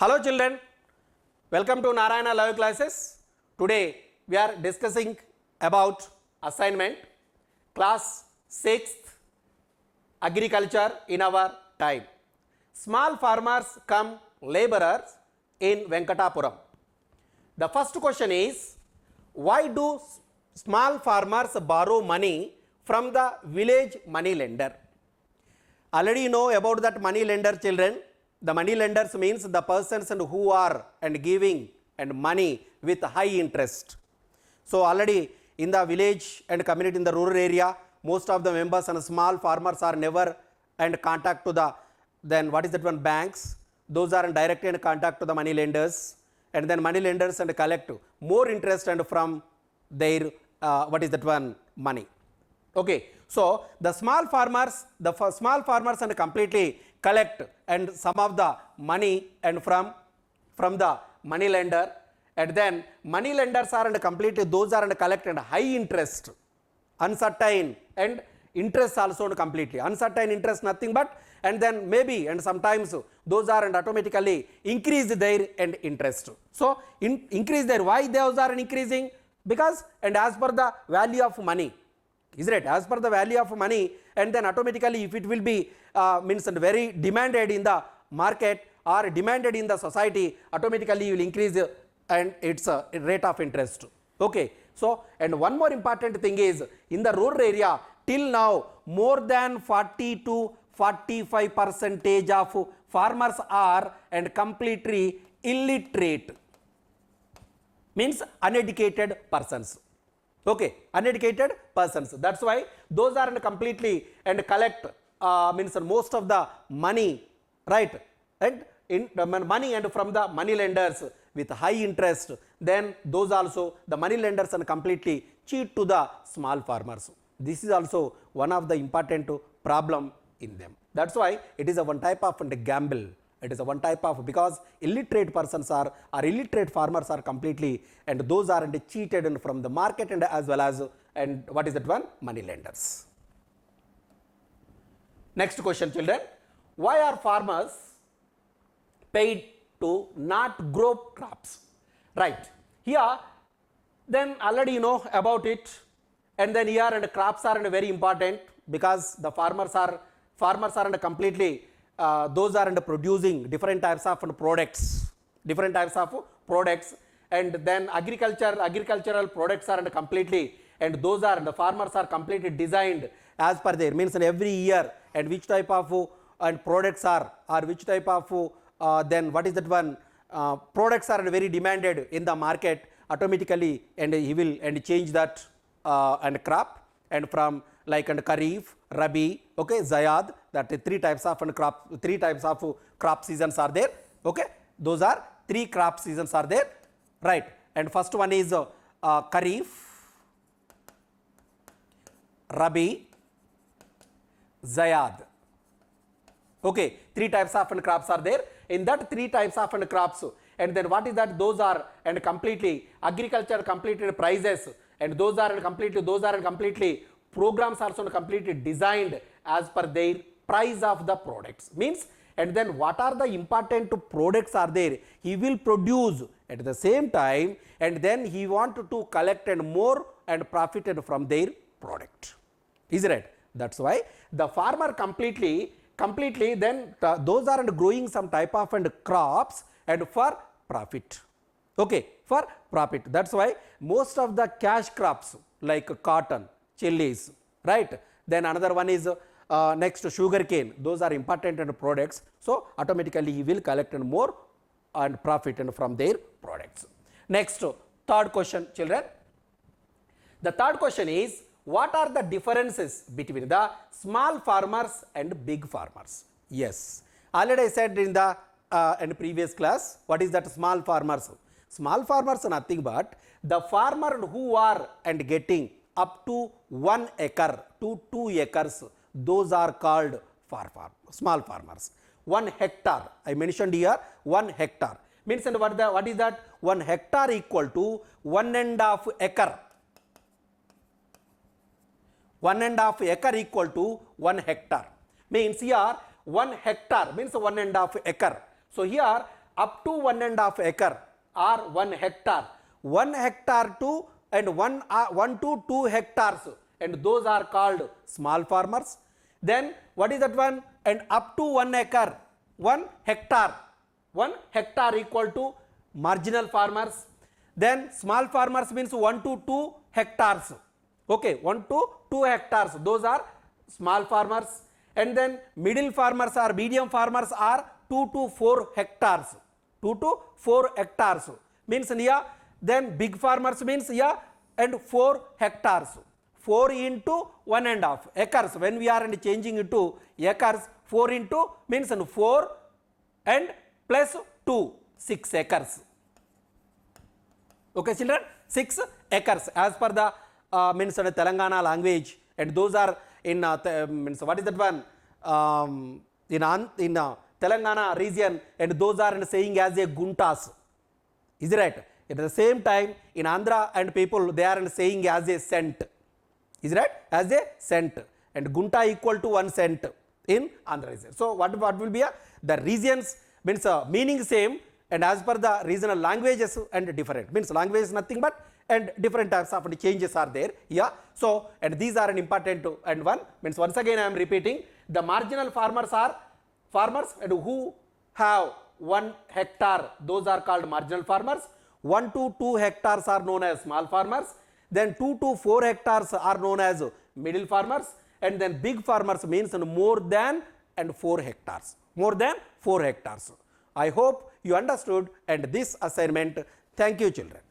Hello children, welcome to Narayana Live Classes. Today we are discussing about assignment class 6th agriculture in our time. Small farmers come laborers in Venkatapuram. The first question is, why do small farmers borrow money from the village money lender? Already you know about that money lender, children. The money lenders means the persons and who are and giving and money with high interest. So already in the village and community in the rural area, most of the members and small farmers are never and contact to the then what is that one banks. Those are in direct and contact to the money lenders, and then money lenders and collect more interest and from their what is that one money. Okay, so the small farmers and completely collect and some of the money and from the money lender, and then money lenders are and completely those are and collect and high interest, uncertain and interest also and completely uncertain interest nothing but, and then maybe and sometimes those are and automatically increase their and interest. So increase their, why those are increasing? Because and as per the value of money, is it as per the value of money, and then automatically if it will be means very demanded in the market or demanded in the society, automatically you will increase and its rate of interest. Okay, so and one more important thing is, in the rural area till now more than 40 to 45% of farmers are and completely illiterate, means uneducated persons. Okay, uneducated persons. That's why those are completely and collect means most of the money, right? And in the money and from the money lenders with high interest. Then those also the money lenders and completely cheat to the small farmers. This is also one of the important problem in them. That's why it is a one type of gamble. It is a one type of, because illiterate persons are or illiterate farmers are completely and those are cheated and from the market and as well as and what is that one? Money lenders. Next question, children. Why are farmers paid to not grow crops? Right. Here then already you know about it, and then here and crops are very important because the farmers are completely those are producing different types of products, and then agricultural products are completely, and those are the farmers are completely designed as per their means in every year, and which type of and products are or which type of then what is that one products are very demanded in the market, automatically and he will and change that and crop, and from like and Kharif, Rabi, okay, Zayad, that three types of crop seasons are there. Okay, those are three crop seasons are there, right? And first one is Kharif, Rabi, Zayad. Okay, three types of crops are there. In that three types of crops, and then what is that? Those are and completely agriculture completed prices, and those are completely programs also completely designed as per their price of the products, means, and then what are the important products are there he will produce at the same time, and then he want to collect and more and profited from their product, is right? That's why the farmer completely then those are growing some type of and crops and for profit. Okay, for profit. That's why most of the cash crops like cotton, chilies, right? Then another one is next sugarcane. Those are important and products. So automatically he will collect and more and profit and from their products. Next, third question, children. The third question is, what are the differences between the small farmers and big farmers? Yes, already I said in the previous class, what is that small farmers? Small farmers are nothing but the farmer who are and getting up to 1 acre to 2 acres, those are called small farmers. 1 hectare, I mentioned here 1 hectare means, and what is that? 1 hectare equal to 1.5 acre. 1.5 acre equal to 1 hectare means here 1 hectare means 1.5 acre. So here up to 1.5 acre or 1 hectare. 1 hectare to and 1 to 2 hectares, and those are called small farmers. Then what is that one? And up to 1 acre, 1 hectare. 1 hectare equal to marginal farmers. Then small farmers means 1 to 2 hectares. Okay, 1 to 2 hectares, those are small farmers. And then middle farmers or medium farmers are 2 to 4 hectares. 2 to 4 hectares means yeah. Then big farmers means yeah, and 4 hectares. 4 into 1.5 acres. When we are changing it to acres, 4 into means 4 and plus 2, 6 acres. Okay, children, 6 acres as per the means Telangana language, and those are in means what is that one in Telangana region, and those are saying as a guntas. Is it right? At the same time, in Andhra and people, they are saying as a cent. Is it right? As a cent, and gunta equal to 1 cent in Andhra region. So what will be the regions means meaning same, and as per the regional languages and different, means language is nothing but and different types of changes are there. Yeah. So and these are an important and one means once again I am repeating, the marginal farmers are farmers and who have 1 hectare, those are called marginal farmers. 1 to 2 hectares are known as small farmers. Then 2 to 4 hectares are known as middle farmers, and then big farmers means more than and 4 hectares. More than 4 hectares. I hope you understood and this assignment. Thank you, children.